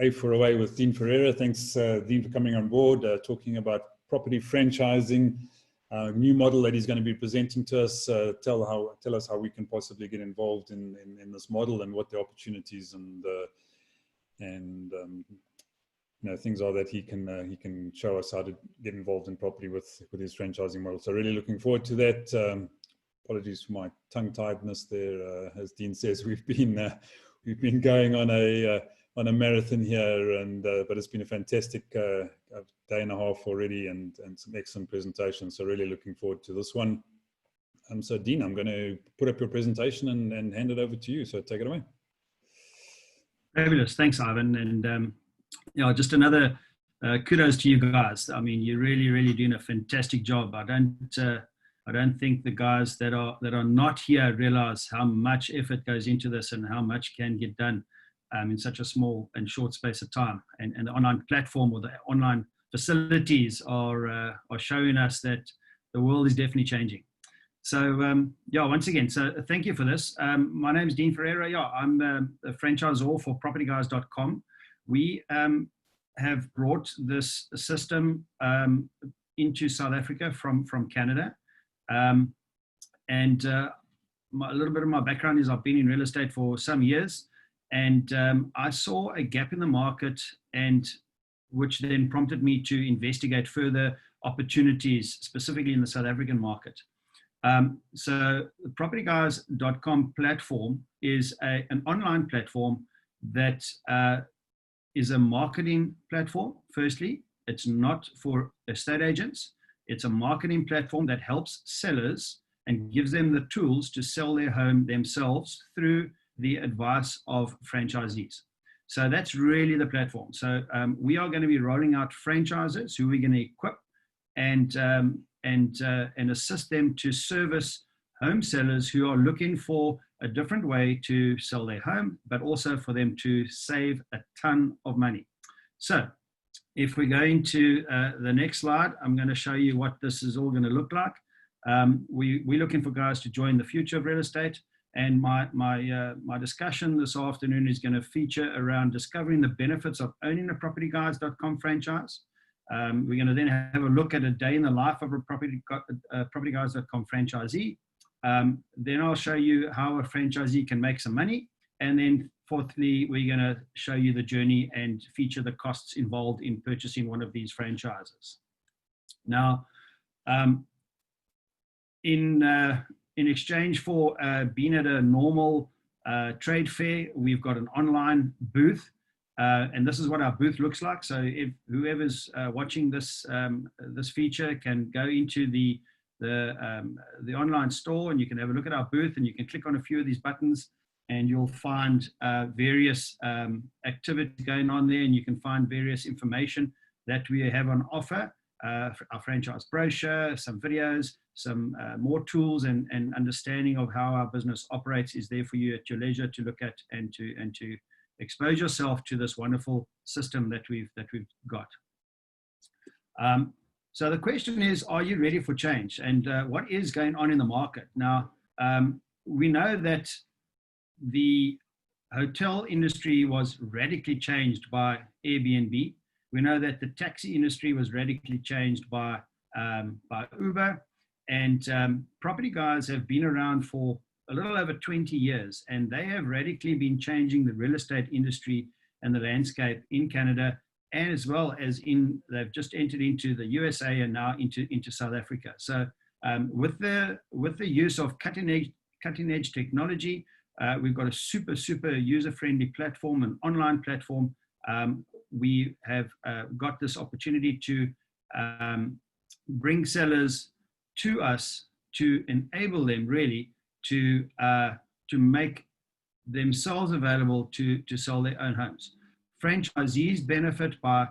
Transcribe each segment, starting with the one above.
A4away with Dean Ferreira. Thanks, Dean, for coming on board, talking about property franchising, new model that he's going to be presenting to us. Tell us how we can possibly get involved in this model and what the opportunities and things are that he can show us how to get involved in property with his franchising model. So really looking forward to that. Apologies for my tongue-tiedness there. As Dean says, we've been going on a marathon here, but it's been a fantastic day and a half already, and some excellent presentations. So really looking forward to this one. So Dean, I'm going to put up your presentation and hand it over to you. So take it away. Fabulous, thanks, Ivan. And just another kudos to you guys. I mean, you're really doing a fantastic job. I don't think the guys that are not here realize how much effort goes into this and how much can get done in such a small and short space of time. And the online platform or the online facilities are showing us that the world is definitely changing. So once again, so thank you for this. My name is Dean Ferreira. I'm a franchisor for PropertyGuys.com. We have brought this system into South Africa from Canada. A little bit of my background is I've been in real estate for some years, and I saw a gap in the market, and which then prompted me to investigate further opportunities, specifically in the South African market. So the PropertyGuys.com platform is an online platform that is a marketing platform. Firstly, it's not for estate agents. It's a marketing platform that helps sellers and gives them the tools to sell their home themselves through the advice of franchisees. So that's really the platform. So we are going to be rolling out franchises who we're going to equip and assist them to service home sellers who are looking for a different way to sell their home, but also for them to save a ton of money. So if we go into the next slide, I'm going to show you what this is all going to look like. We're looking for guys to join the future of real estate, and my discussion this afternoon is going to feature around discovering the benefits of owning a PropertyGuys.com franchise. We're going to then have a look at a day in the life of a PropertyGuys.com franchisee. Then I'll show you how a franchisee can make some money, and then fourthly, we're going to show you the journey and feature the costs involved in purchasing one of these franchises. Now, in exchange for being at a normal trade fair, we've got an online booth, and this is what our booth looks like. So if whoever's watching this this feature can go into the online store, and you can have a look at our booth, and you can click on a few of these buttons, and you'll find various activities going on there, and you can find various information that we have on offer, our franchise brochure, some videos, some more tools, and understanding of how our business operates is there for you at your leisure to look at and to expose yourself to this wonderful system that we've got. So the question is, are you ready for change? And what is going on in the market? Now, we know that the hotel industry was radically changed by Airbnb. We know that the taxi industry was radically changed by Uber, and Property Guys have been around for a little over 20 years, and they have radically been changing the real estate industry and the landscape in Canada, and as well as they've just entered into the USA and now into South Africa. So with the use of cutting edge technology, we've got a super user-friendly platform, an online platform. We have got this opportunity to bring sellers to us to enable them really to make themselves available to sell their own homes. Franchisees benefit by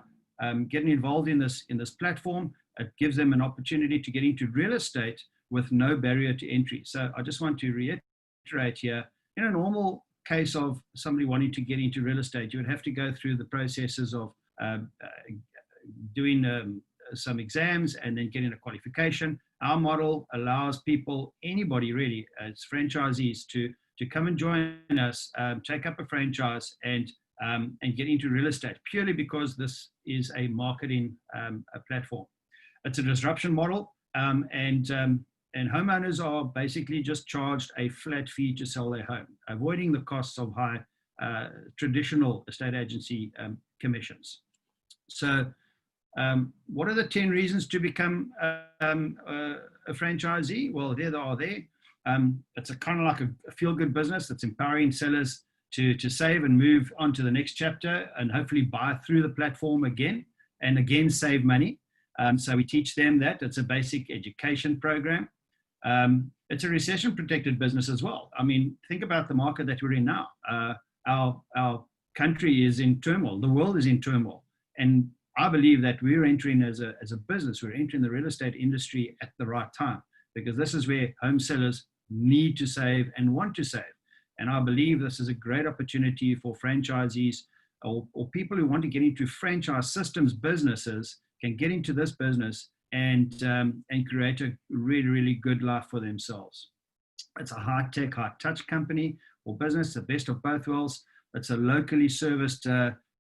getting involved in this platform. It gives them an opportunity to get into real estate with no barrier to entry. So I just want to reiterate here, in a normal case of somebody wanting to get into real estate, you would have to go through the processes of doing some exams and then getting a qualification. Our model allows people, anybody really, as franchisees, to come and join us, take up a franchise, and and get into real estate, purely because this is a marketing a platform. It's a disruption model, and homeowners are basically just charged a flat fee to sell their home, avoiding the costs of high traditional estate agency commissions. So what are the 10 reasons to become a franchisee? Well, there they are there. It's a kind of like a feel-good business that's empowering sellers to save and move on to the next chapter, and hopefully buy through the platform again and again save money. So we teach them that. It's a basic education program. It's a recession-protected business as well. I mean, think about the market that we're in now. Our country is in turmoil. The world is in turmoil. And I believe that we're entering as a business, we're entering the real estate industry at the right time, because this is where home sellers need to save and want to save. And I believe this is a great opportunity for franchisees or people who want to get into franchise systems businesses can get into this business and create a really, really good life for themselves. It's a high-tech, high-touch company or business, the best of both worlds. It's a locally serviced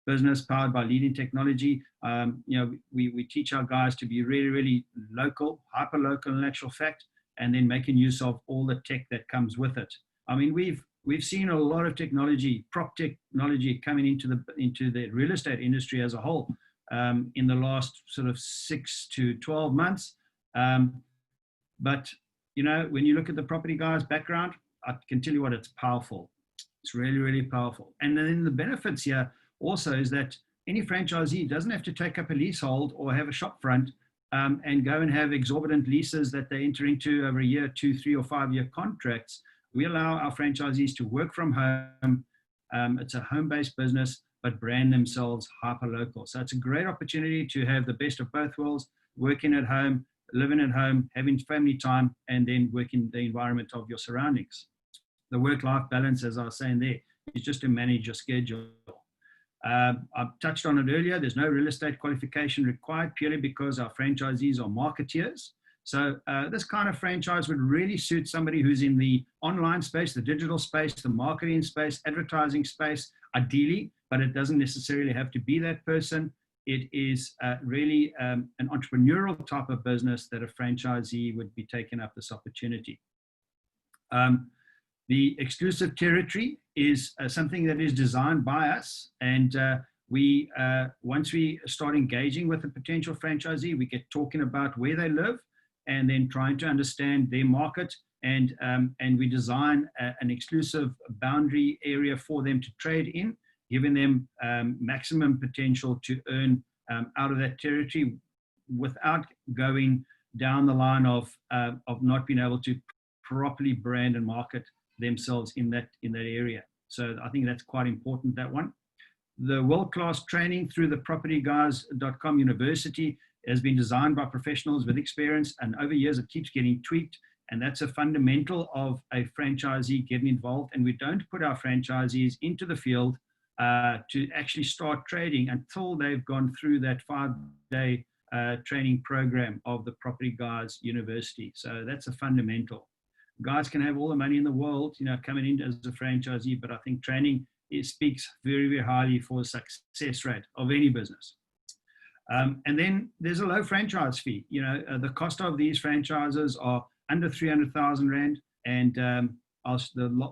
business powered by leading technology. We teach our guys to be really, really local, hyper-local in actual fact, and then making use of all the tech that comes with it. I mean, we've seen a lot of technology, prop technology, coming into the real estate industry as a whole in the last sort of 6 to 12 months. But when you look at the Property Guys background, I can tell you what, it's powerful. It's really, really powerful. And then the benefits here also is that any franchisee doesn't have to take up a leasehold or have a shop front and go and have exorbitant leases that they enter into over a year, 2, 3, or 5 year contracts. We allow our franchisees to work from home. It's a home-based business, but brand themselves hyper-local. So it's a great opportunity to have the best of both worlds, working at home, living at home, having family time, and then working the environment of your surroundings. The work-life balance, as I was saying there, is just to manage your schedule. I've touched on it earlier. There's no real estate qualification required, purely because our franchisees are marketeers. So this kind of franchise would really suit somebody who's in the online space, the digital space, the marketing space, advertising space, ideally, but it doesn't necessarily have to be that person. It is really an entrepreneurial type of business that a franchisee would be taking up this opportunity. The exclusive territory is something that is designed by us, and we once we start engaging with a potential franchisee, we get talking about where they live and then trying to understand their market, and we design an exclusive boundary area for them to trade in, giving them maximum potential to earn out of that territory without going down the line of not being able to properly brand and market themselves in that area. So I think that's quite important, that one. The world-class training through the PropertyGuys.com University has been designed by professionals with experience, and over years it keeps getting tweaked, and that's a fundamental of a franchisee getting involved. And we don't put our franchisees into the field to actually start trading until they've gone through that 5-day training program of the Property Guys University. So that's a fundamental. Guys can have all the money in the world, coming in as a franchisee, but I think training speaks very, very highly for the success rate of any business. And then there's a low franchise fee. The cost of these franchises are under 300,000 Rand. And the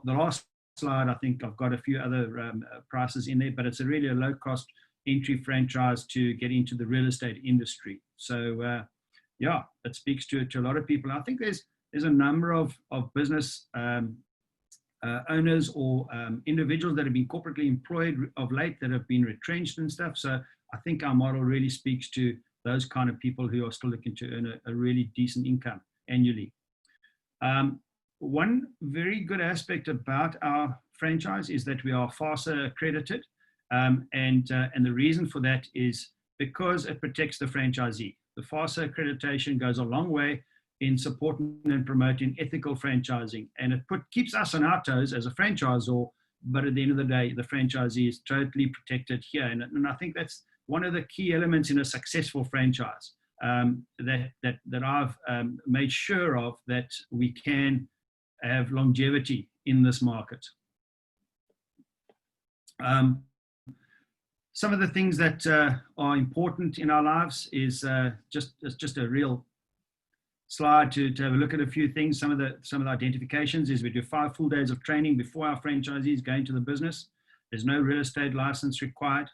last slide, I think I've got a few other prices in there, but it's really a low cost entry franchise to get into the real estate industry. So yeah, it speaks to a lot of people. I think there's a number of business owners or individuals that have been corporately employed of late that have been retrenched and stuff. So I think our model really speaks to those kind of people who are still looking to earn a really decent income annually. One very good aspect about our franchise is that we are FSSA accredited. And the reason for that is because it protects the franchisee. The FSSA accreditation goes a long way in supporting and promoting ethical franchising, and it keeps us on our toes as a franchisor, but at the end of the day, the franchisee is totally protected here. And I think that's one of the key elements in a successful franchise that I've made sure of, that we can have longevity in this market. Some of the things that are important in our lives is just a real slide to have a look at a few things. Some of the identifications is we do 5 full days of training before our franchisees go into the business. There's no real estate license required.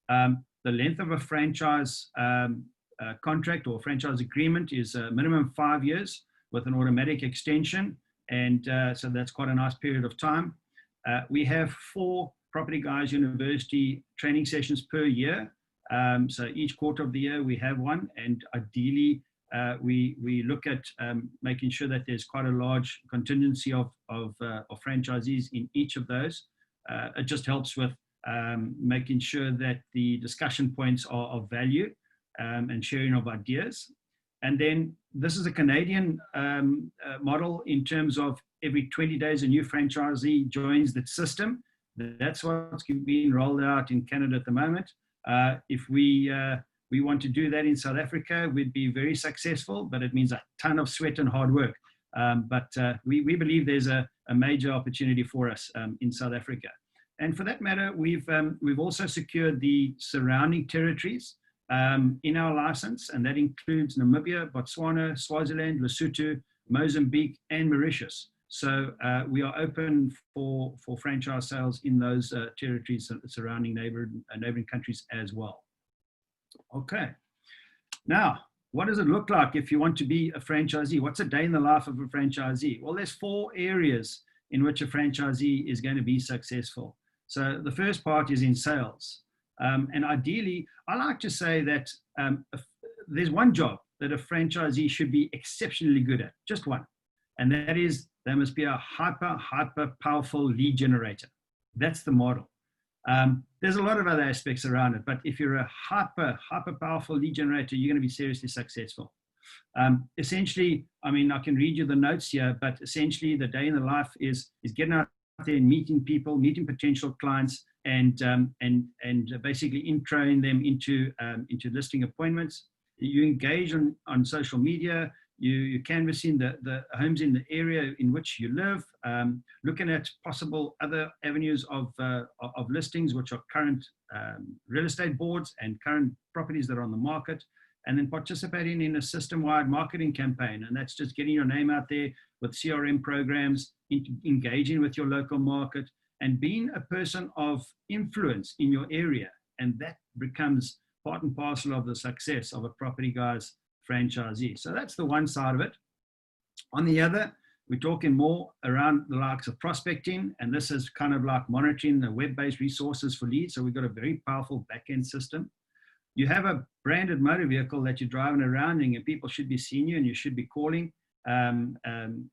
The length of a franchise contract or franchise agreement is a minimum 5 years with an automatic extension. And so that's quite a nice period of time. We have 4 Property Guys University training sessions per year. So each quarter of the year we have one, and ideally we look at making sure that there's quite a large contingency of franchisees in each of those. It just helps with making sure that the discussion points are of value and sharing of ideas. And then this is a Canadian model in terms of every 20 days a new franchisee joins the system. That's what's being rolled out in Canada at the moment. If we want to do that in South Africa, we'd be very successful, but it means a ton of sweat and hard work. But we believe there's a major opportunity for us in South Africa. And for that matter, we've also secured the surrounding territories in our license, and that includes Namibia, Botswana, Swaziland, Lesotho, Mozambique, and Mauritius. So we are open for franchise sales in those territories surrounding neighboring countries as well. Okay. Now, what does it look like if you want to be a franchisee? What's a day in the life of a franchisee? Well, there's 4 areas in which a franchisee is going to be successful. So the first part is in sales. And ideally, I like to say that there's one job that a franchisee should be exceptionally good at, just one. And that is, they must be a hyper powerful lead generator. That's the model. There's a lot of other aspects around it, but if you're a hyper powerful lead generator, you're going to be seriously successful. Essentially, I mean, I can read you the notes here, but essentially the day in the life is getting out there and meeting people, meeting potential clients, and basically introing them into listing appointments. You engage on social media. You canvassing the homes in the area in which you live, looking at possible other avenues of listings, which are current real estate boards and current properties that are on the market, and then participating in a system-wide marketing campaign. And that's just getting your name out there with CRM programs, engaging with your local market, and being a person of influence in your area. And that becomes part and parcel of the success of a Property Guys franchisee. So that's the one side of it. On the other, we're talking more around the likes of prospecting, and this is kind of like monitoring the web-based resources for leads. So we've got a very powerful back-end system. You have a branded motor vehicle that you're driving around, and people should be seeing you, and you should be calling.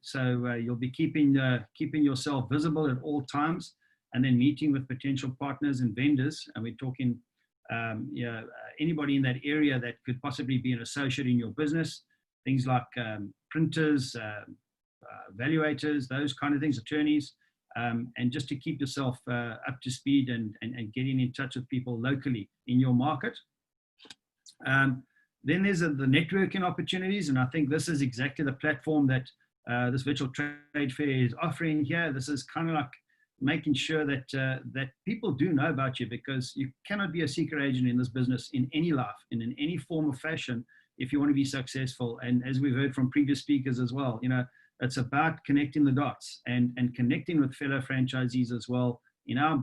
So you'll be keeping yourself visible at all times, and then meeting with potential partners and vendors. And we're talking anybody in that area that could possibly be an associate in your business, things like printers, valuators, those kind of things, attorneys, and just to keep yourself up to speed and getting in touch with people locally in your market. Then there's the networking opportunities, and I think this is exactly the platform that this virtual trade fair is offering here. This is kind of like making sure that that people do know about you, because you cannot be a secret agent in this business in any life and in any form or fashion if you want to be successful. And as we've heard from previous speakers as well, it's about connecting the dots and connecting with fellow franchisees as well in our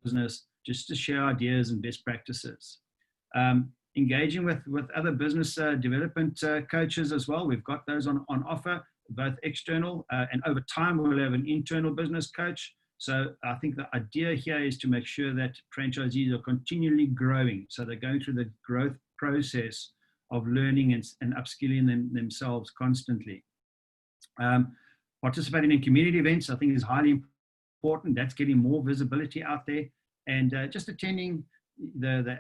business, just to share ideas and best practices. Engaging with other business development coaches as well. We've got those on offer, both external and over time we'll have an internal business coach. So I think the idea here is to make sure that franchisees are continually growing. So they're going through the growth process of learning and upskilling themselves constantly. Participating in community events, I think, is highly important. That's getting more visibility out there, and just attending the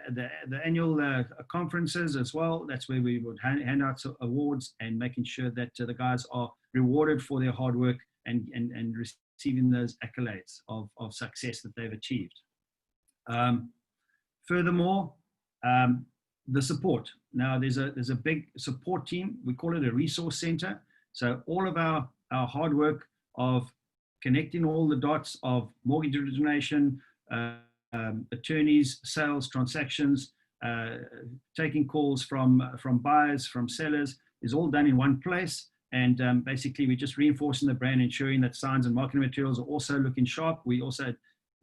annual conferences as well. That's where we would hand out awards and making sure that the guys are rewarded for their hard work and receiving those accolades of success that they've achieved. Furthermore, the support. Now there's a big support team. We call it a resource center. So all of our hard work of connecting all the dots of mortgage origination, attorneys, sales, transactions, taking calls from buyers, from sellers, is all done in one place. And basically, we're just reinforcing the brand, ensuring that signs and marketing materials are also looking sharp. We also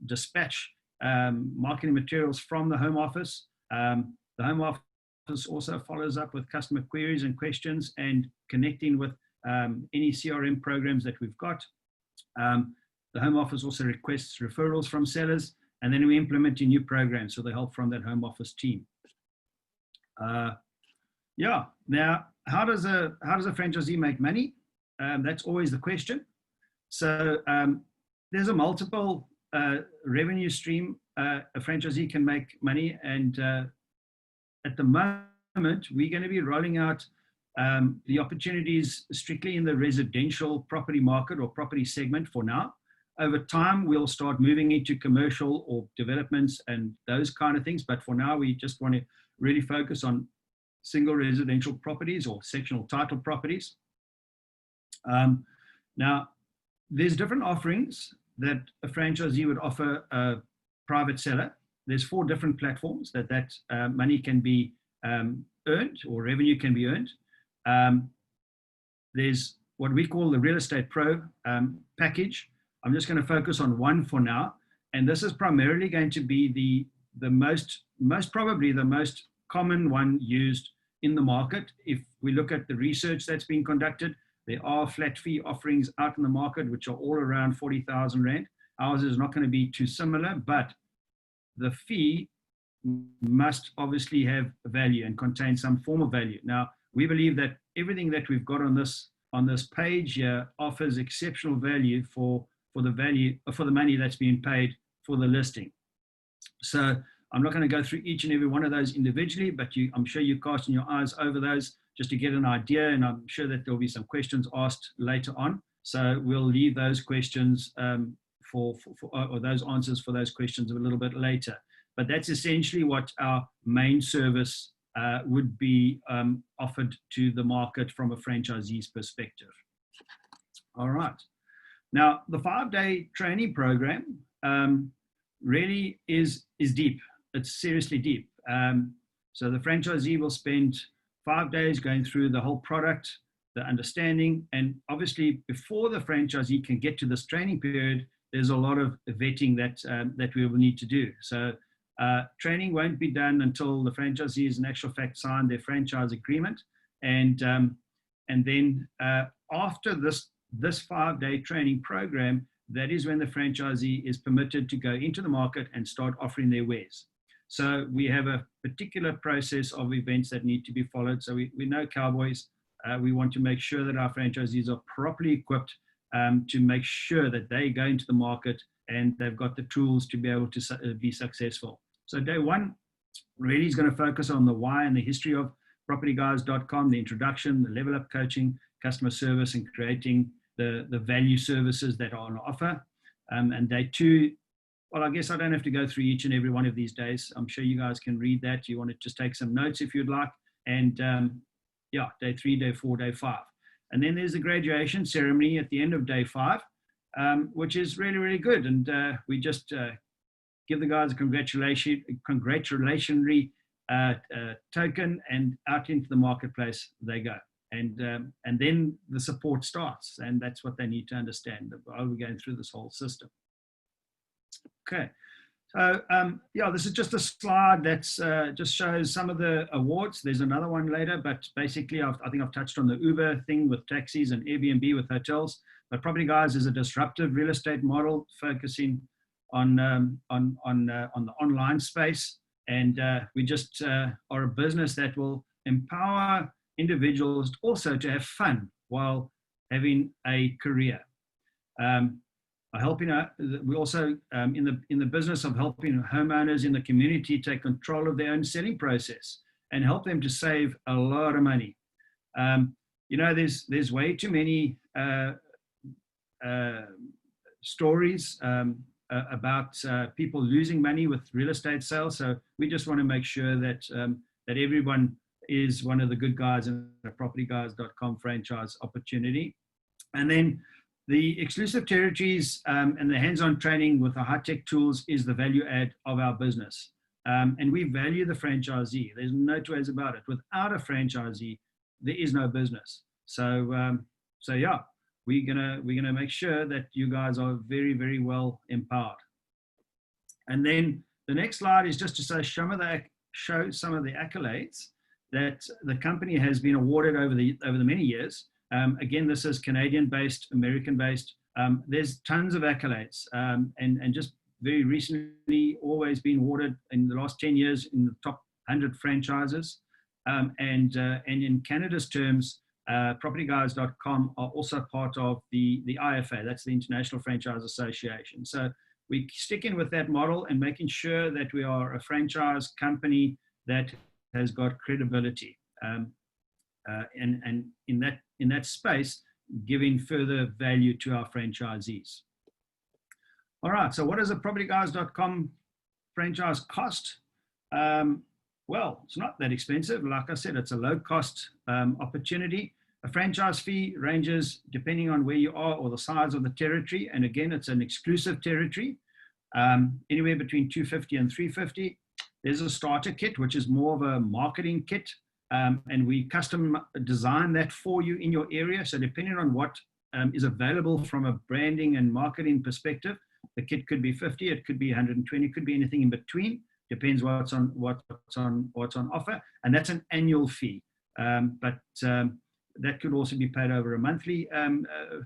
dispatch marketing materials from the home office. The home office also follows up with customer queries and questions and connecting with any CRM programs that we've got. The home office also requests referrals from sellers, and then we implement new programs with the help from that home office team. Yeah, now how does a franchisee make money? That's always the question. So there's a multiple revenue stream a franchisee can make money, and at the moment we're going to be rolling out the opportunities strictly in the residential property market or property segment for now. Over time, we'll start moving into commercial or developments and those kind of things. But for now, we just want to really focus on single residential properties or sectional title properties. Now, there's different offerings that a franchisee would offer a private seller. There's 4 different platforms that money can be earned or revenue can be earned. There's what we call the Real Estate Pro package. I'm just going to focus on one for now, and this is primarily going to be the most probably the most common one used in the market. If we look at the research that's been conducted, there are flat fee offerings out in the market which are all around 40,000 Rand. Ours is not going to be too similar, but the fee must obviously have value and contain some form of value. Now, we believe that everything that we've got on this page here offers exceptional value for the money that's being paid for the listing. So I'm not going to go through each and every one of those individually, but I'm sure you're casting your eyes over those just to get an idea, and I'm sure that there'll be some questions asked later on. So we'll leave those questions or those answers for those questions a little bit later. But that's essentially what our main service would be offered to the market from a franchisee's perspective. All right. Now, the 5-day training program really is deep. It's seriously deep. So the franchisee will spend 5 days going through the whole product, the understanding, and obviously before the franchisee can get to this training period, there's a lot of vetting that we will need to do. So training won't be done until the franchisee has in actual fact signed their franchise agreement, and then after this 5-day training program, that is when the franchisee is permitted to go into the market and start offering their wares. So we have a particular process of events that need to be followed. So we know cowboys. We want to make sure that our franchisees are properly equipped to make sure that they go into the market and they've got the tools to be able to be successful. So day 1 really is going to focus on the why and the history of PropertyGuys.com, the introduction, the level up coaching, customer service, and creating the value services that are on offer. And day 2, well, I guess I don't have to go through each and every one of these days. I'm sure you guys can read that. You want to just take some notes if you'd like. And yeah, day 3, day 4, day 5. And then there's the graduation ceremony at the end of day 5, which is really, really good. And we just give the guys a congratulatory token, and out into the marketplace they go. And then the support starts, and that's what they need to understand while we're going through this whole system. Okay, so yeah, this is just a slide that's just shows some of the awards. There's another one later, but basically I think I've touched on the Uber thing with taxis and Airbnb with hotels. But Property Guys is a disruptive real estate model focusing on the online space, and we just are a business that will empower individuals also to have fun while having a career. We also in the business of helping homeowners in the community take control of their own selling process and help them to save a lot of money. You know, there's way too many stories about people losing money with real estate sales. So we just want to make sure that that everyone is one of the good guys in the PropertyGuys.com franchise opportunity. And then The exclusive territories and the hands-on training with the high-tech tools is the value add of our business. And we value the franchisee. There's no two ways about it. Without a franchisee, there is no business. So, yeah, we're gonna make sure that you guys are very, very well empowered. And then the next slide is just to show some of the accolades that the company has been awarded over the many years. Again, this is Canadian-based, American-based. There's tons of accolades, and just very recently, always been awarded in the last 10 years in the top 100 franchises. And in Canada's terms, PropertyGuys.com are also part of the IFA, that's the International Franchise Association. So we stick in with that model and making sure that we are a franchise company that has got credibility, and in that space, giving further value to our franchisees. All right, so what does a PropertyGuys.com franchise cost? Well, it's not that expensive. Like I said, it's a low-cost opportunity. A franchise fee ranges depending on where you are or the size of the territory. And again, it's an exclusive territory, anywhere between $250 and $350. There's a starter kit, which is more of a marketing kit. And we custom design that for you in your area. So depending on what is available from a branding and marketing perspective, the kit could be 50, it could be 120, it could be anything in between. Depends what's on offer, and that's an annual fee. But that could also be paid over a monthly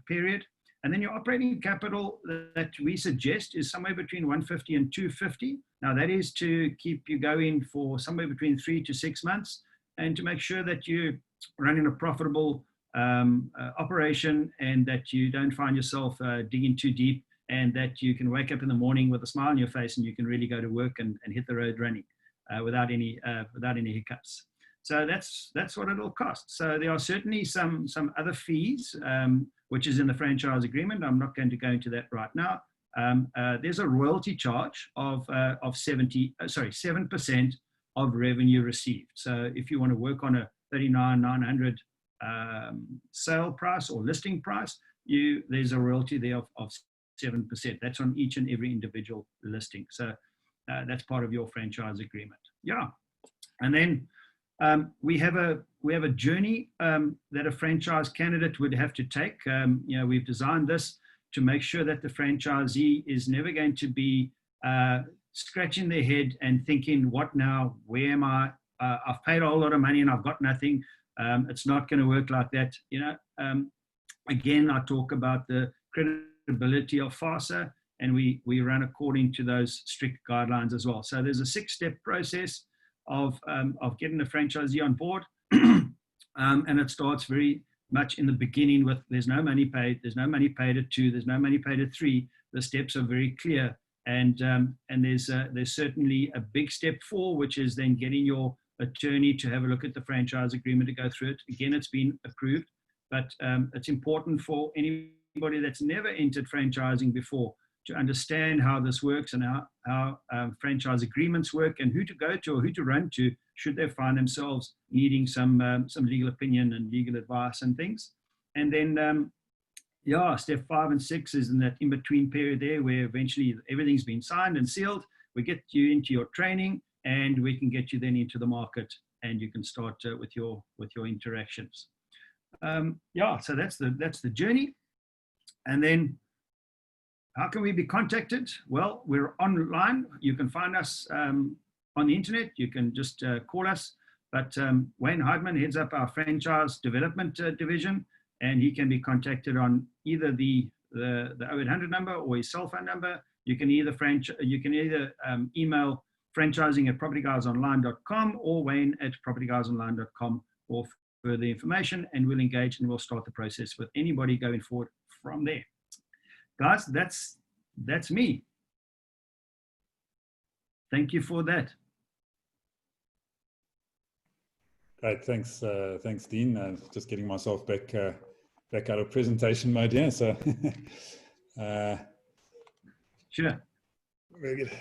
period. And then your operating capital that we suggest is somewhere between 150 and 250. Now that is to keep you going for somewhere between 3 to 6 months, and to make sure that you're running a profitable operation, and that you don't find yourself digging too deep, and that you can wake up in the morning with a smile on your face and you can really go to work and hit the road running without any hiccups. So that's what it'll cost. So there are certainly some other fees, which is in the franchise agreement. I'm not going to go into that right now. There's a royalty charge of 7% of revenue received. So if you want to work on a $39,900 sale price or listing price, there's a royalty there of 7%. That's on each and every individual listing. So that's part of your franchise agreement. Yeah. And then we have a journey that a franchise candidate would have to take. We've designed this to make sure that the franchisee is never going to be scratching their head and thinking, what now? Where am I? I've paid a whole lot of money and I've got nothing. It's not going to work like that. Again, I talk about the credibility of FSSA, and we run according to those strict guidelines as well. So there's a 6-step process of getting a franchisee on board, and it starts very much in the beginning with there's no money paid, there's no money paid at 2, there's no money paid at 3. The steps are very clear, and there's certainly a big step 4, which is then getting your attorney to have a look at the franchise agreement, to go through it. Again, it's been approved, but it's important for anybody that's never entered franchising before to understand how this works and how franchise agreements work, and who to go to or who to run to should they find themselves needing some legal opinion and legal advice and things. And then, step 5 and 6 is in that in-between period there, where eventually everything's been signed and sealed. We get you into your training, and we can get you then into the market, and you can start with your interactions. So that's the journey. And then, how can we be contacted? Well, we're online. You can find us on the internet. You can just call us. But Wayne Heidman heads up our franchise development division, and he can be contacted on either the 0800 number or his cell phone number. You can either email franchising@propertyguysonline.com or Wayne@propertyguysonline.com or further information, and we'll engage and we'll start the process with anybody going forward from there. Guys, that's me. Thank you for that. Great, thanks, Dean. Just getting myself back out of presentation mode here. So, sure. Very good.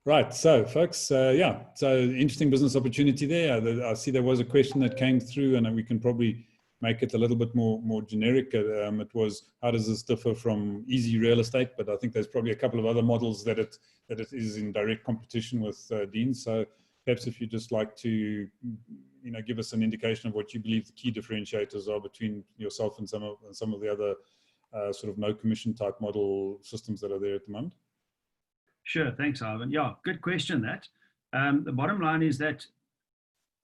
Right, so folks, so interesting business opportunity there. I see there was a question that came through, and we can probably make it a little bit more generic. It was, how does this differ from easy real estate? But I think there's probably a couple of other models that it is in direct competition with, Dean. So perhaps if you'd just like to, give us an indication of what you believe the key differentiators are between yourself and some of the other sort of no commission type model systems that are there at the moment. Sure, thanks, Ivan. Yeah, good question. That the bottom line is that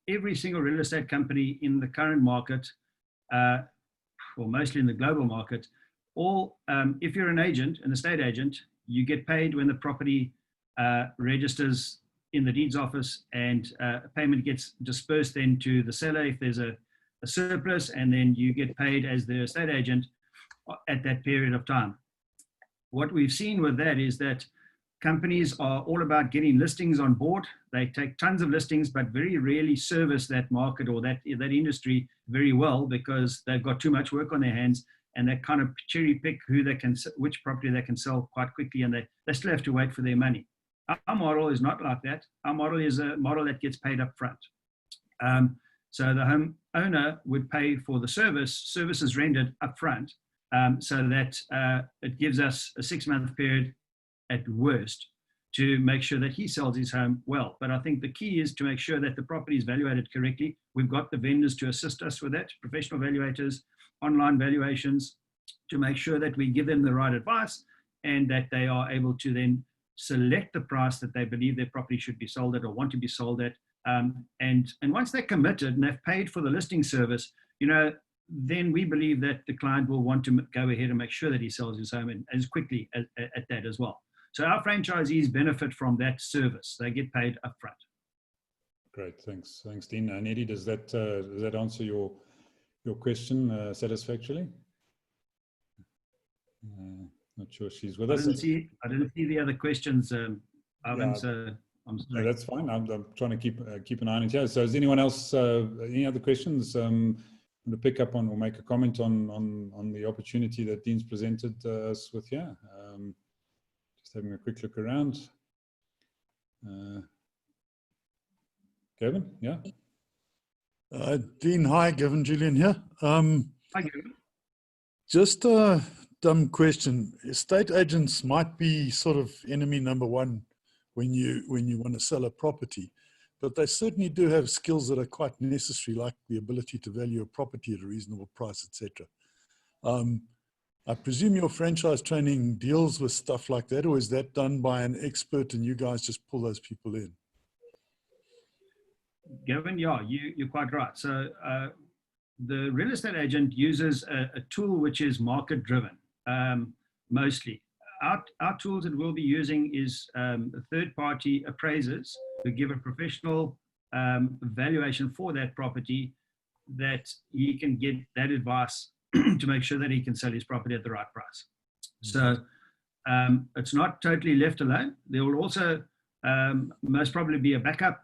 every single real estate company in the current market, or mostly in the global market, if you're an estate agent, you get paid when the property registers in the deeds office, and payment gets dispersed then to the seller if there's a surplus, and then you get paid as the estate agent at that period of time. What we've seen with that is that companies are all about getting listings on board. They take tons of listings, but very rarely service that market or that industry very well, because they've got too much work on their hands, and they kind of cherry pick which property they can sell quite quickly, and they still have to wait for their money. Our model is not like that. Our model is a model that gets paid up front. So the home owner would pay for the services rendered up front, so that it gives us a 6-month period at worst to make sure that he sells his home well. But I think the key is to make sure that the property is valuated correctly. We've got the vendors to assist us with that, professional valuators, online valuations, to make sure that we give them the right advice and that they are able to then select the price that they believe their property should be sold at or want to be sold at. And once they're committed and they've paid for the listing service, then we believe that the client will want to go ahead and make sure that he sells his home as quickly at that as well. So our franchisees benefit from that service. They get paid upfront. Great, thanks. Thanks, Dean. Eddie, does that answer your question satisfactorily? Not sure she's with us. I didn't see the other questions, Ivan, yeah. So I'm sorry. No, that's fine. I'm trying to keep an eye on it here. So is anyone else, any other questions? To pick up on or make a comment on the opportunity that Dean's presented us with here. Just having a quick look around. Gavin, yeah? Dean, hi, Gavin, Julian here. Hi, Gavin. Just a dumb question. Estate agents might be sort of enemy number one when you want to sell a property, but they certainly do have skills that are quite necessary, like the ability to value a property at a reasonable price, etc. I presume your franchise training deals with stuff like that, or is that done by an expert and you guys just pull those people in? Gavin, yeah, you're quite right. So the real estate agent uses a tool which is market driven, mostly. Our tools that we'll be using is third-party appraisers who give a professional valuation for that property, that he can get that advice to make sure that he can sell his property at the right price. So it's not totally left alone. There will also most probably be a backup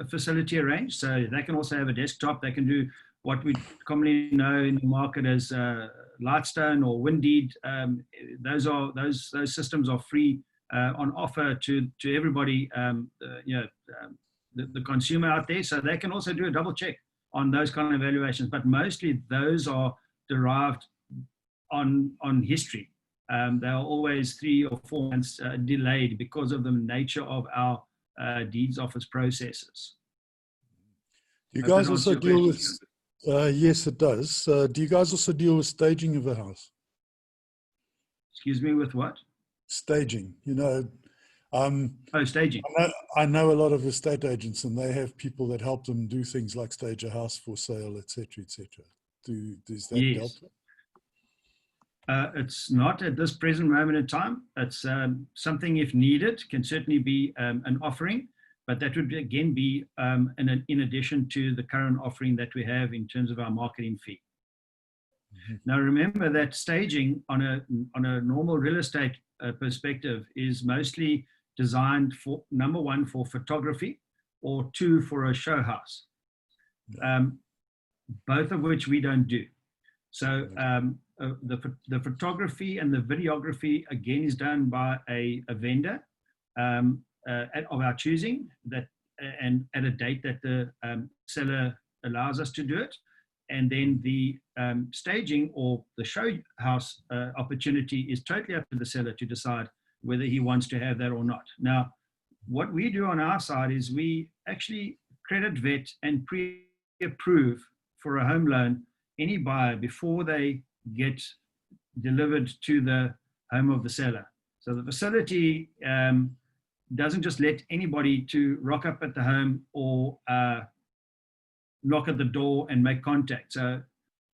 facility arranged. So they can also have a desktop. They can do what we commonly know in the market as Lightstone or Windeed. Those systems are free on offer to everybody, the consumer out there. So they can also do a double check on those kind of evaluations, but mostly those are derived on history. They are always 3 or 4 months delayed because of the nature of our deeds office processes. Do you guys also deal with, yes, it does. Do you guys also deal with staging of the house? Excuse me, with what? Staging, staging. I know a lot of estate agents, and they have people that help them do things like stage a house for sale, etc., etc. Does that help? It's not at this present moment in time. It's something, if needed, can certainly be an offering, but that would again be in addition to the current offering that we have in terms of our marketing fee. Mm-hmm. Now, remember that staging on a normal real estate perspective is mostly designed for, number 1, for photography, or 2, for a show house, both of which we don't do. So the photography and the videography again is done by a vendor of our choosing, and at a date that the seller allows us to do it. and then the staging or the show house opportunity is totally up to the seller to decide whether he wants to have that or not. Now, what we do on our side is we actually credit vet and pre-approve for a home loan any buyer before they get delivered to the home of the seller. So the facility doesn't just let anybody to rock up at the home or knock at the door and make contact. So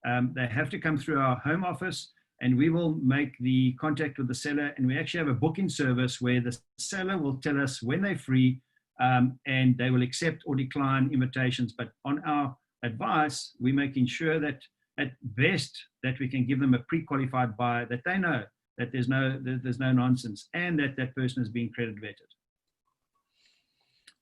they have to come through our home office, and we will make the contact with the seller. And we actually have a booking service where the seller will tell us when they're free, and they will accept or decline invitations. But on our advice, we're making sure that at best that we can give them a pre-qualified buyer, that they know that there's no nonsense, and that that person is being credit vetted.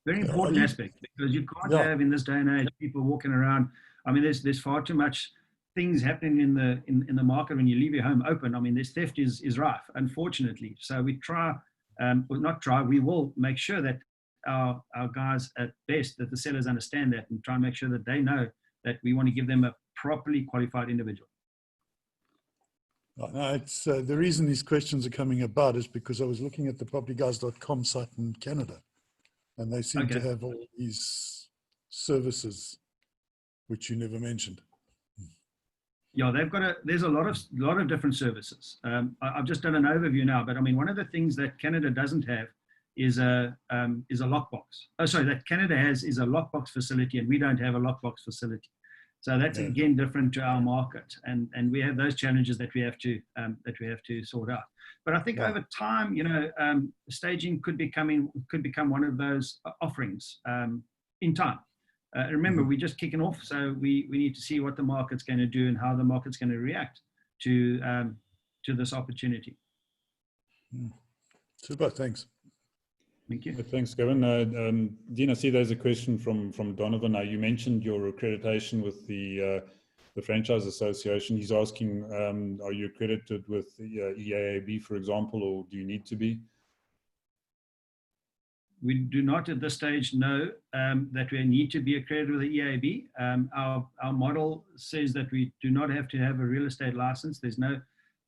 Very important aspect, because you can't have in this day and age people walking around. I mean, there's far too much things happening in the market when you leave your home open. I mean, this theft is rife, unfortunately. So we try, we will make sure that our guys at best, that the sellers understand that, and try and make sure that they know that we want to give them a properly qualified individual. No, it's the reason these questions are coming about is because I was looking at the PropertyGuys.com site in Canada, and they seem to have all these services which you never mentioned. Yeah, they've got there's a lot of different services. I've just done an overview now, but I mean, one of the things that Canada doesn't have is a lockbox. Oh, sorry, that Canada has is a lockbox facility, and we don't have a lockbox facility. So that's again different to our market, and we have those challenges that we have to sort out. But I think over time, you know, staging could become one of those offerings in time. Remember, we're just kicking off, so we need to see what the market's going to do and how the market's going to react to this opportunity. Super, thanks. Thank you. Thanks, Gavin. Dean, I see there's a question from Donovan. Now, you mentioned your accreditation with the Franchise Association. He's asking, are you accredited with the EAAB, for example, or do you need to be? We do not at this stage know that we need to be accredited with the EAAB. Our model says that we do not have to have a real estate license. There's no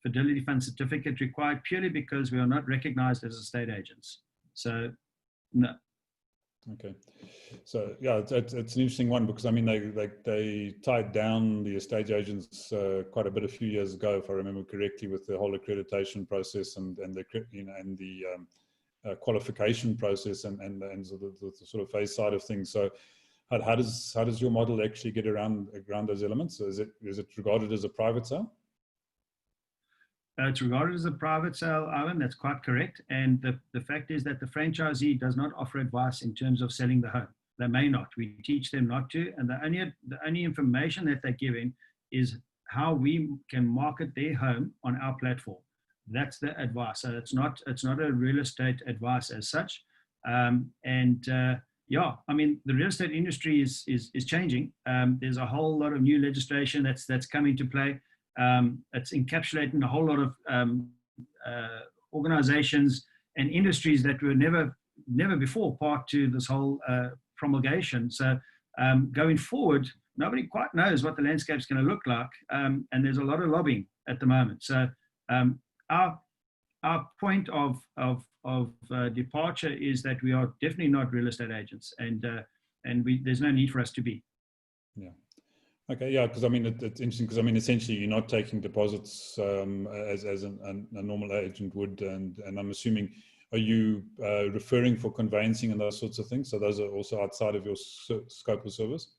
fidelity fund certificate required, purely because we are not recognized as estate agents. So, no. Okay. So, yeah, it's an interesting one, because I mean, they tied down the estate agents quite a bit a few years ago, if I remember correctly, with the whole accreditation process and the qualification process and the sort of phase side of things. So, how does your model actually get around those elements? So is it regarded as a private sale? It's regarded as a private sale, Ivan. That's quite correct. And the fact is that the franchisee does not offer advice in terms of selling the home. They may not. We teach them not to. And the only information that they're giving is how we can market their home on our platform. That's the advice. So it's not a real estate advice as such. Yeah, I mean, the real estate industry is changing. There's a whole lot of new legislation that's come into play. It's encapsulating a whole lot of organizations and industries that were never before part to this whole promulgation. So going forward, nobody quite knows what the landscape's going to look like, and there's a lot of lobbying at the moment. So our point of departure is that we are definitely not real estate agents, and there's no need for us to be. Yeah. Okay, yeah, because I mean, it's interesting, because I mean, essentially you're not taking deposits as a normal agent would, and I'm assuming, are you referring for conveyancing and those sorts of things? So those are also outside of your scope of service?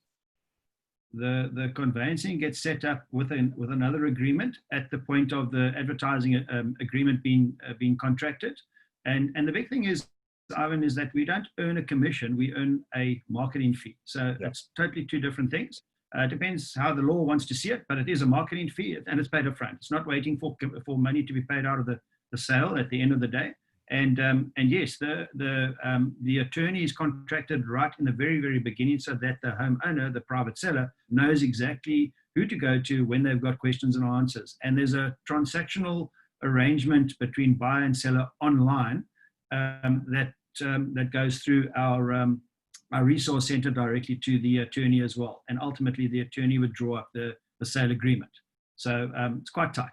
The conveyancing gets set up with another agreement at the point of the advertising agreement being contracted, and the big thing is, Ivan, is that we don't earn a commission, we earn a marketing fee. So it's totally two different things. It depends how the law wants to see it, but it is a marketing fee, and it's paid up front. It's not waiting for money to be paid out of the sale at the end of the day. And yes, the attorney is contracted right in the very, very beginning, so that the homeowner, the private seller, knows exactly who to go to when they've got questions and answers. And there's a transactional arrangement between buyer and seller online that goes through our resource center directly to the attorney as well. And ultimately, the attorney would draw up the the sale agreement. So it's quite tight.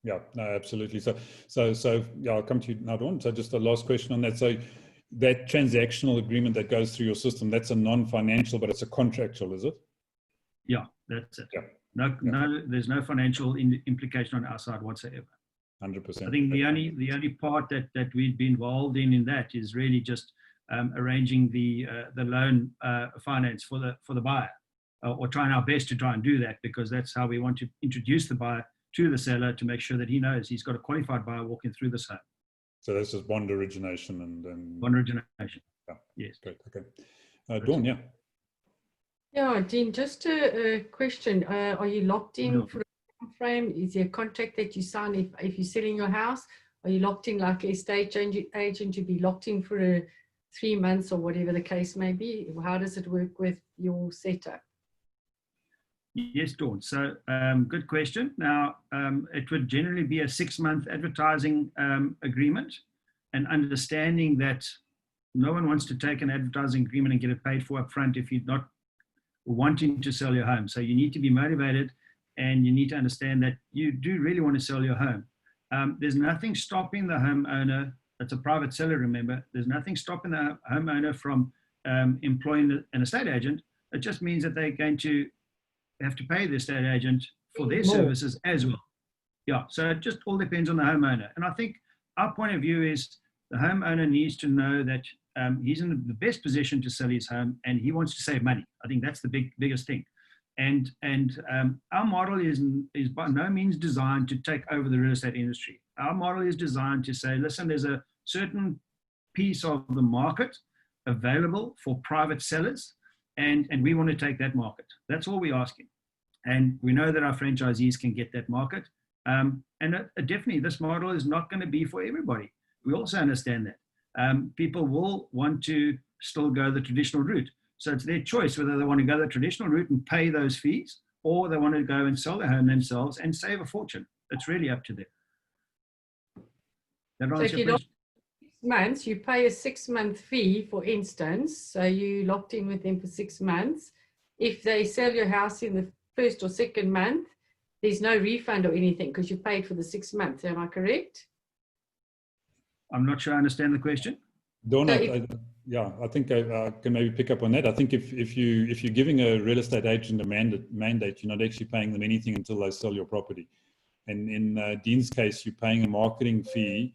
Yeah, no, absolutely. So yeah, I'll come to you now, Dawn. So just a last question on that. So that transactional agreement that goes through your system, that's a non-financial, but it's a contractual, is it? Yeah, that's it. Yeah. No, there's no financial implication on our side whatsoever. 100%. I think the only part that we'd be involved in that is really just arranging the loan finance for the buyer, or trying our best to try and do that, because that's how we want to introduce the buyer to the seller, to make sure that he knows he's got a qualified buyer walking through this home. So that's just bond origination and bond origination. Yeah. Yes. Great. Okay. Dawn, yeah. Yeah, Dean, just a question. Are you locked in for a time frame? Is there a contract that you sign if you're selling your house? Are you locked in like a estate agent to be locked in for 3 months or whatever the case may be? How does it work with your setup? Yes, Dawn. So good question. Now, it would generally be a 6-month advertising agreement, and understanding that no one wants to take an advertising agreement and get it paid for up front if you're not wanting to sell your home. So you need to be motivated, and you need to understand that you do really want to sell your home. There's nothing stopping the homeowner, that's a private seller, remember, there's nothing stopping the homeowner from employing an estate agent. It just means that they're going to have to pay the estate agent for their services as well. Yeah, so it just all depends on the homeowner. And I think our point of view is the homeowner needs to know that he's in the best position to sell his home, and he wants to save money. I think that's the biggest thing. And our model is by no means designed to take over the real estate industry. Our model is designed to say, listen, there's a certain piece of the market available for private sellers, and we want to take that market. That's all we're asking. And we know that our franchisees can get that market. And definitely this model is not going to be for everybody. We also understand that. People will want to still go the traditional route. So it's their choice whether they want to go the traditional route and pay those fees, or they want to go and sell their home themselves and save a fortune. It's really up to them. That So if you lock 6 months, you pay a 6-month fee, for instance. So you locked in with them for 6 months. If they sell your house in the first or second month, there's no refund or anything because you paid for the 6 months. Am I correct? I'm not sure I understand the question. Dawn, I think I can maybe pick up on that. I think if you're giving a real estate agent a mandate, you're not actually paying them anything until they sell your property. And in Dean's case, you're paying a marketing fee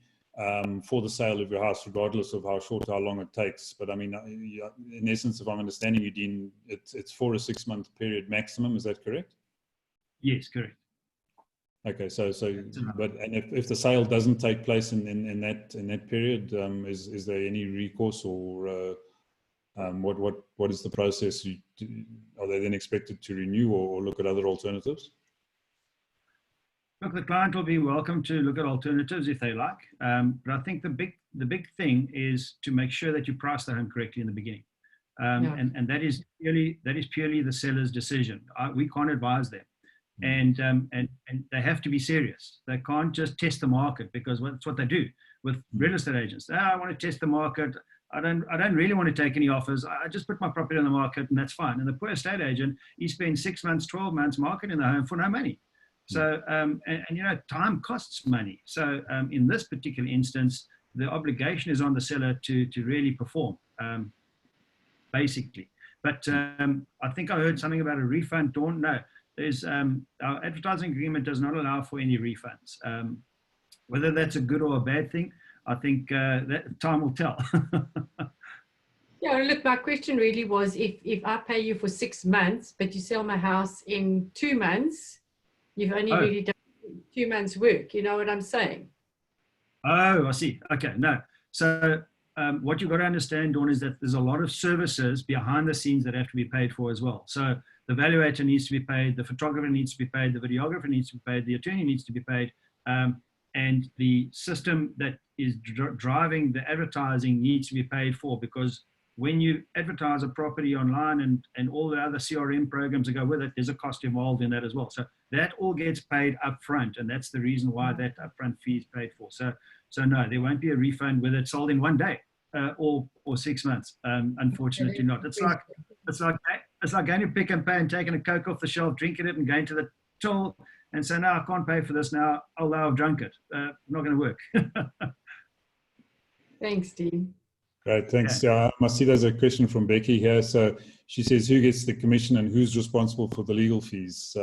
for the sale of your house, regardless of how short or how long it takes. But I mean, in essence, if I'm understanding you, Dean, it's for a 6-month period maximum. Is that correct? Yes, correct. Okay, so but and if the sale doesn't take place in that period, is there any recourse, or what is the process? Are they then expected to renew or look at other alternatives? Look, the client will be welcome to look at alternatives if they like, but I think the big thing is to make sure that you price the home correctly in the beginning, and that is purely the seller's decision. We can't advise them. And they have to be serious. They can't just test the market, because that's what they do with real estate agents. I want to test the market. I don't really want to take any offers. I just put my property on the market and that's fine. And the poor estate agent, he spends 6 months, 12 months marketing the home for no money. So and you know, time costs money. So in this particular instance, the obligation is on the seller to really perform, basically. But I think I heard something about a refund. Dawn, no. There's our advertising agreement does not allow for any refunds. Whether that's a good or a bad thing, I think that time will tell. Yeah, look, my question really was, if I pay you for 6 months, but you sell my house in 2 months, you've only really done 2 months' work. You know what I'm saying? Oh, I see. Okay, no. So what you've got to understand, Dawn, is that there's a lot of services behind the scenes that have to be paid for as well. So the valuator needs to be paid, the photographer needs to be paid, the videographer needs to be paid, the attorney needs to be paid, and the system that is driving the advertising needs to be paid for, because when you advertise a property online and all the other CRM programs that go with it, there's a cost involved in that as well. So that all gets paid up front, and that's the reason why that upfront fee is paid for. So no, there won't be a refund whether it's sold in 1 day or 6 months. Unfortunately not. It's like It's like going to Pick and Pay and taking a Coke off the shelf, drinking it, and going to the till and saying, "No, I can't pay for this now. Although I've drunk it, not going to work." Thanks, Dean. Great, thanks. Yeah, I see there's a question from Becky here. So she says, who gets the commission and who's responsible for the legal fees?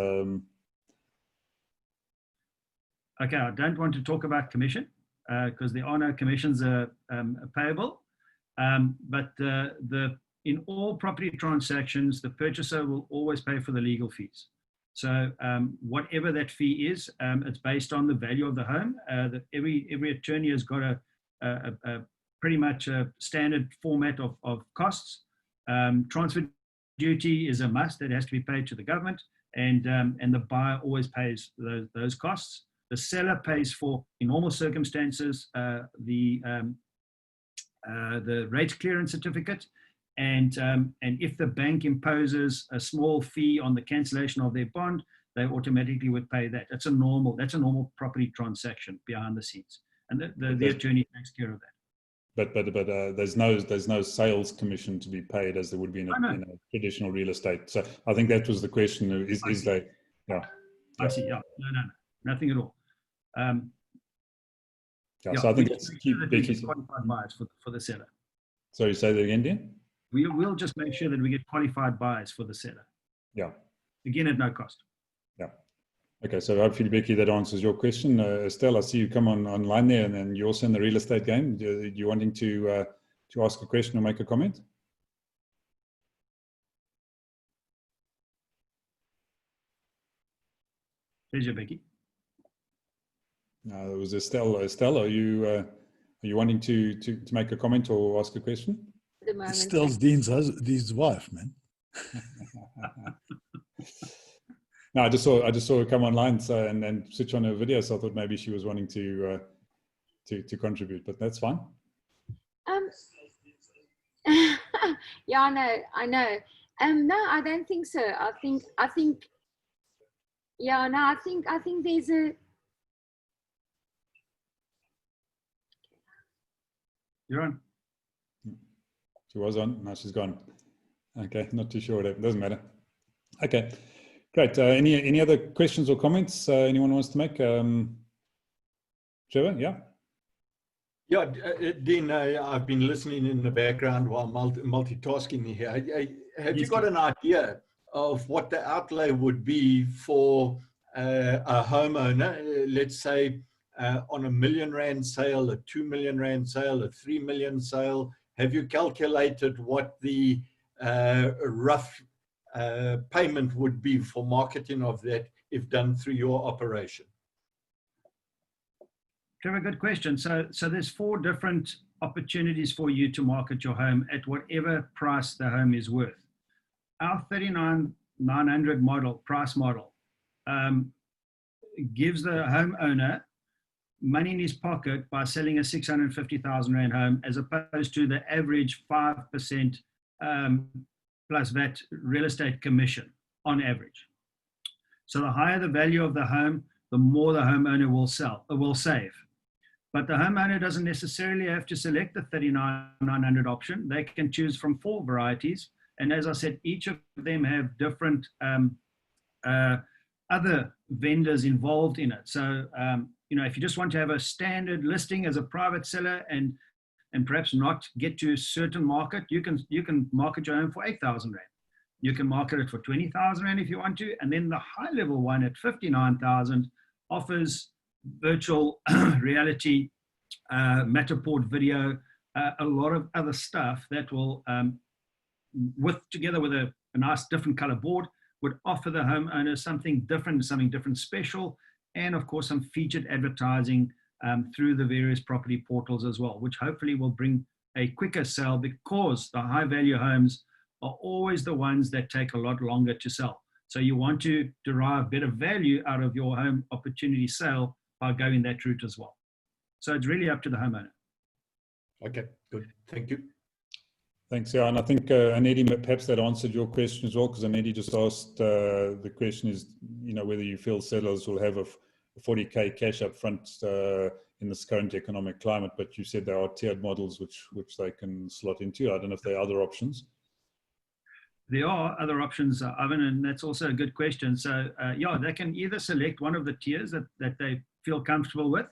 Okay, I don't want to talk about commission because there are no commissions payable. But in all property transactions, the purchaser will always pay for the legal fees. So whatever that fee is, it's based on the value of the home. Every attorney has got a pretty much a standard format of costs. Transfer duty is a must. That has to be paid to the government, and the buyer always pays those costs. The seller pays for, in normal circumstances, the rate clearance certificate, and if the bank imposes a small fee on the cancellation of their bond, they automatically would pay that. That's a normal property transaction behind the scenes, and the attorney takes care of that. But there's no sales commission to be paid as there would be in a traditional real estate. So I think that was the question. Is they? Yeah. I see. Yeah. No, nothing at all. So I think that's key. Qualified buyers for the seller. Sorry, say that again, Dean. We'll just make sure that we get qualified buyers for the seller. Yeah. Again, at no cost. Yeah. Okay, so hopefully, Becky, that answers your question. Estelle, I see you come online there, and then you're also in the real estate game. You wanting to ask a question or make a comment? Pleasure, Becky. No, it was Estelle. Estelle, are you wanting to make a comment or ask a question? Estelle's Dean's wife, man. No, I just saw her come online, so and switch on her video. So I thought maybe she was wanting to contribute, but that's fine. Yeah, I know. No, I don't think so. I think. Yeah, no, I think there's a. You're on. She was on. Now she's gone. Okay, not too sure. It doesn't matter. Okay, great. Any other questions or comments anyone wants to make? Trevor, yeah. Yeah, Dean, I've been listening in the background while multitasking here. Have you got an idea of what the outlay would be for a homeowner, let's say on a R1 million sale, a R2 million sale, a R3 million sale? Have you calculated what the rough payment would be for marketing of that if done through your operation? Trevor, good question. So there's 4 different opportunities for you to market your home at whatever price the home is worth. Our 39,900 price model gives the homeowner money in his pocket by selling a 650,000 Rand home, as opposed to the average 5% plus VAT real estate commission on average. So the higher the value of the home, the more the homeowner will save. But the homeowner doesn't necessarily have to select the 39,900 option. They can choose from 4 varieties. And as I said, each of them have different other vendors involved in it. So, if you just want to have a standard listing as a private seller and perhaps not get to a certain market, you can market your home for 8,000 Rand. You can market it for 20,000 Rand if you want to. And then the high level one at 59,000 offers virtual reality, Matterport video, a lot of other stuff that will, together with a nice different color board, would offer the homeowner something different special, and of course some featured advertising through the various property portals as well, which hopefully will bring a quicker sale, because the high value homes are always the ones that take a lot longer to sell. So you want to derive better value out of your home opportunity sale by going that route as well. So it's really up to the homeowner. Okay, good. Thank you. Thanks, yeah. And I think, Anedi, perhaps that answered your question as well, because Anedi just asked, the question is, whether you feel sellers will have a 40K cash up front in this current economic climate, but you said there are tiered models which they can slot into. I don't know if there are other options. There are other options, Ivan, and that's also a good question. So, yeah, they can either select one of the tiers that they feel comfortable with,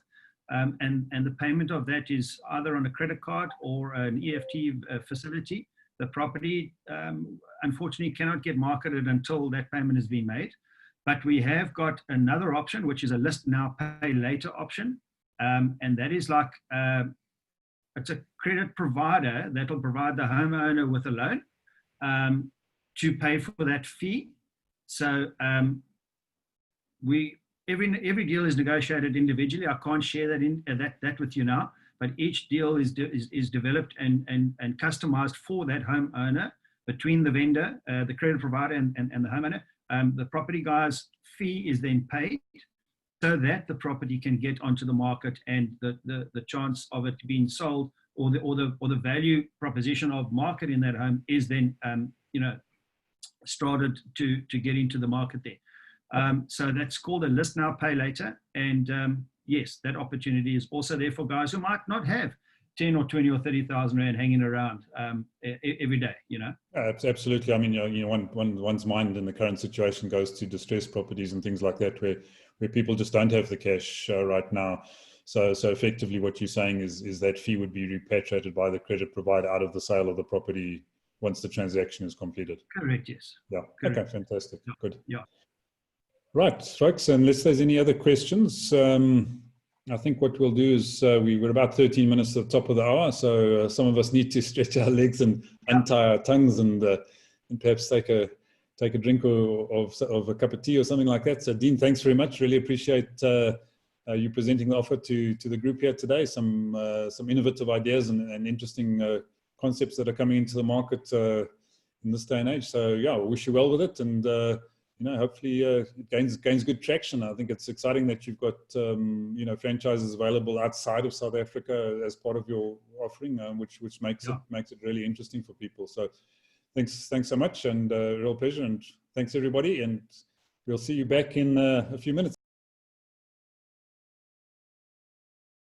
and the payment of that is either on a credit card or an EFT facility. The property, unfortunately, cannot get marketed until that payment has been made. But we have got another option, which is a list now, pay later option. And that is like, it's a credit provider that will provide the homeowner with a loan to pay for that fee. So every deal is negotiated individually. I can't share that with you now, but each deal is developed and customized for that homeowner between the vendor, the credit provider, and the homeowner. The property guy's fee is then paid so that the property can get onto the market, and the chance of it being sold or the value proposition of marketing that home is then started to get into the market there. So that's called a list now, pay later. And yes, that opportunity is also there for guys who might not have 10 or 20 or 30,000 Rand hanging around every day, Absolutely. I mean, one's mind in the current situation goes to distressed properties and things like that, where people just don't have the cash right now. So effectively what you're saying is that fee would be repatriated by the credit provider out of the sale of the property once the transaction is completed. Correct, yes. Yeah. Correct. Okay, fantastic. Yeah. Good. Yeah. Right, folks, unless there's any other questions, I think what we'll do is we're about 13 minutes at the top of the hour, so some of us need to stretch our legs and untie our tongues and perhaps take a drink of a cup of tea or something like that. So Dean, thanks very much. Really appreciate you presenting the offer to the group here today. Some innovative ideas and interesting concepts that are coming into the market in this day and age. So yeah, I wish you well with it, and hopefully it gains good traction. I think it's exciting that you've got franchises available outside of South Africa as part of your offering, which makes it really interesting for people. So thanks so much, and real pleasure, and thanks everybody, and we'll see you back in a few minutes.